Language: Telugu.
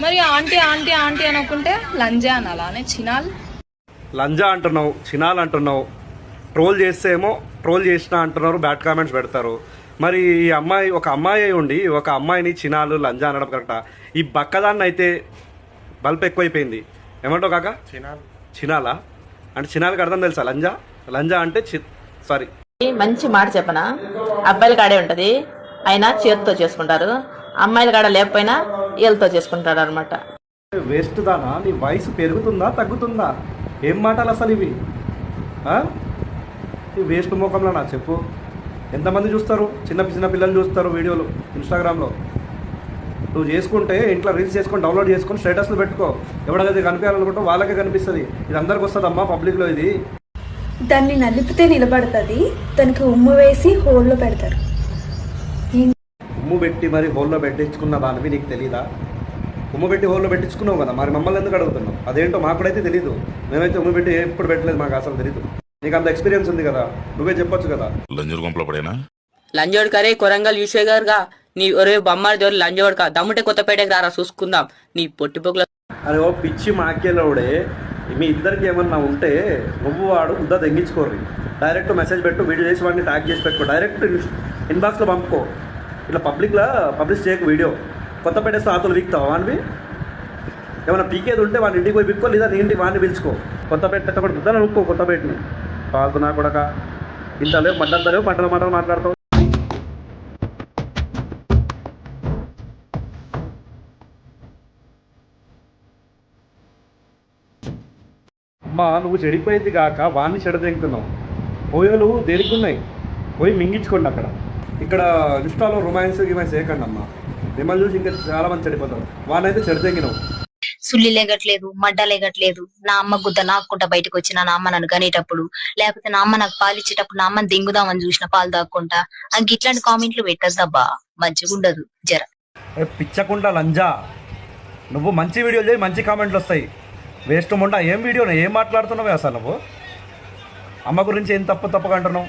మరి ఆంటీ ఆంటీ ఆంటీ అనుకుంటే లంజా అనాలా అనే చినాల్. లంజా అంటున్నావు, చినాల్ అంటున్నావు, ట్రోల్ చేస్తే ఏమో ట్రోల్ చేసినా అంటున్నారు, బ్యాడ్ కామెంట్స్ పెడతారు. మరి ఈ అమ్మాయి ఒక అమ్మాయి ఉండి ఒక అమ్మాయిని చినాలు లంజా అనడం కరెక్టా? ఈ బక్కదాన్ని అయితే బల్బ్ ఎక్కువైపోయింది. ఏమంటావు కాక? చినాలా అంటే చినాలకి అర్థం తెలుసా? లంజా లంజా అంటే సారీ. మంచి మాట చెప్పనా, అబ్బాయిల కాడే ఉంటది, అయినా చేతితో చేసుకుంటారు, అమ్మాయిల కాడ లేకపోయినా ఏళ్ళతో చేసుకుంటారు అనమాట. వేస్ట్ దానా, నీ వయసు పెరుగుతుందా తగ్గుతుందా? ఏం మాటలు అసలు ఇవి? ఈ వేస్ట్ ముఖంలో నా చెప్పు. ఎంతమంది చూస్తారు? చిన్న చిన్న పిల్లలు చూస్తారు వీడియోలు ఇన్స్టాగ్రామ్లో. నువ్వు చేసుకుంటే ఇంట్లో రీల్స్ చేసుకొని డౌన్లోడ్ చేసుకొని స్టేటస్లు పెట్టుకో. ఎవడైతే కనిపించాలనుకుంటో వాళ్ళకే కనిపిస్తుంది. ఇది అందరికి వస్తుంది అమ్మా, పబ్లిక్లో ఇది. దాన్ని నలిపితే నిలబడుతుంది, దానికి ఉమ్ము వేసి హోల్లో పెడతారు. ఉమ్ము పెట్టి మరి హోల్లో పెట్టించుకున్న దానివి నీకు తెలీదా? ఉమ్ము పెట్టి హోల్లో పెట్టించుకున్నావు కదా, మరి మమ్మల్ని ఎందుకు అడుగుతున్నావు? అదేంటో మాకు కూడా అయితే తెలీదు. మేమైతే ఉమ్ము పెట్టి ఎప్పుడు పెట్టలేదు, మాకు అసలు తెలీదు. నీకు అంత ఎక్స్పీరియన్స్ ఉంది కదా, నువ్వే చెప్పొచ్చు కదా. లంజోడ్ కరే కొరంగల్ యూషేగర్గా నీ ఒరే బొమ్మారి దేవుడు లంజోడ్ కా దమ్ముంటే కొత్తపేటకి రారా చూసుకుందాం నీ పొట్టిపోకుల. అరే ఓ పిచ్చి మాకేలోడే, మీ ఇద్దరికి ఏమన్నా ఉంటే నువ్వు వాడు ముద్ద తెంగించుకోర్రి. డైరెక్ట్ మెసేజ్ పెట్టు, వీడియో చేసి వాడిని ట్యాగ్ చేసి పెట్టుకో, డైరెక్ట్ ఇన్బాక్స్లో పంపుకో. ఇట్లా పబ్లిక్లో పబ్లిష్ చేయకు వీడియో. కొత్తపేట ఆతులు వీక్తావా వాడివి? ఏమైనా పీకేది ఉంటే వాడిని ఇంటికి పోయి పిక్కో, లేదా నీ ఇంటికి వాడిని పిలుచుకో. కొత్తపేట కూడా ముద్దని అనుకో కొత్తపేటని. కాదు నా కొడక, ఇంత లేవు మడ్డంత లేవు, పంటలు మాట్లాడతావు. అమ్మా నువ్వు చెడిపోయింది కాక వాడిని చెడదెంకుతున్నావు. పోయోలు దేనికున్నాయి, పోయి మింగించుకోండి అక్కడ. ఇక్కడ ఇన్స్టాలో రొమాన్స్ గిమాన్స్ వేయకండి అమ్మా, మిమ్మల్ని చూసి ఇంకా చాలా మంది చెడిపోతారు. వాడినైతే చెడదెంగినావు. సుల్లి లేగట్లేదు, మడ్డ లేగట్లేదు. నా అమ్మ గుద్ద నాక్కుంటా బయటకు వచ్చిన నా అమ్మ నన్ను గనేటప్పుడు, లేకపోతే నా అమ్మ నాకు పాలు ఇచ్చేటప్పుడు నా అమ్మని దింగుదామని చూసిన పాలు దాక్కుంటా. అంక ఇట్లాంటి కామెంట్లు పెట్టద్దబ్బా, మంచిగా ఉండదు జర. పిచ్చకుండా లంజా, నువ్వు మంచి వీడియోలు చేయి, మంచి కామెంట్లు వస్తాయి. వేస్ట్ ముండా ఏం వీడియో, ఏం మాట్లాడుతున్నావే అసలు నువ్వు? అమ్మ గురించి ఏం తప్పుగా అంటున్నావు?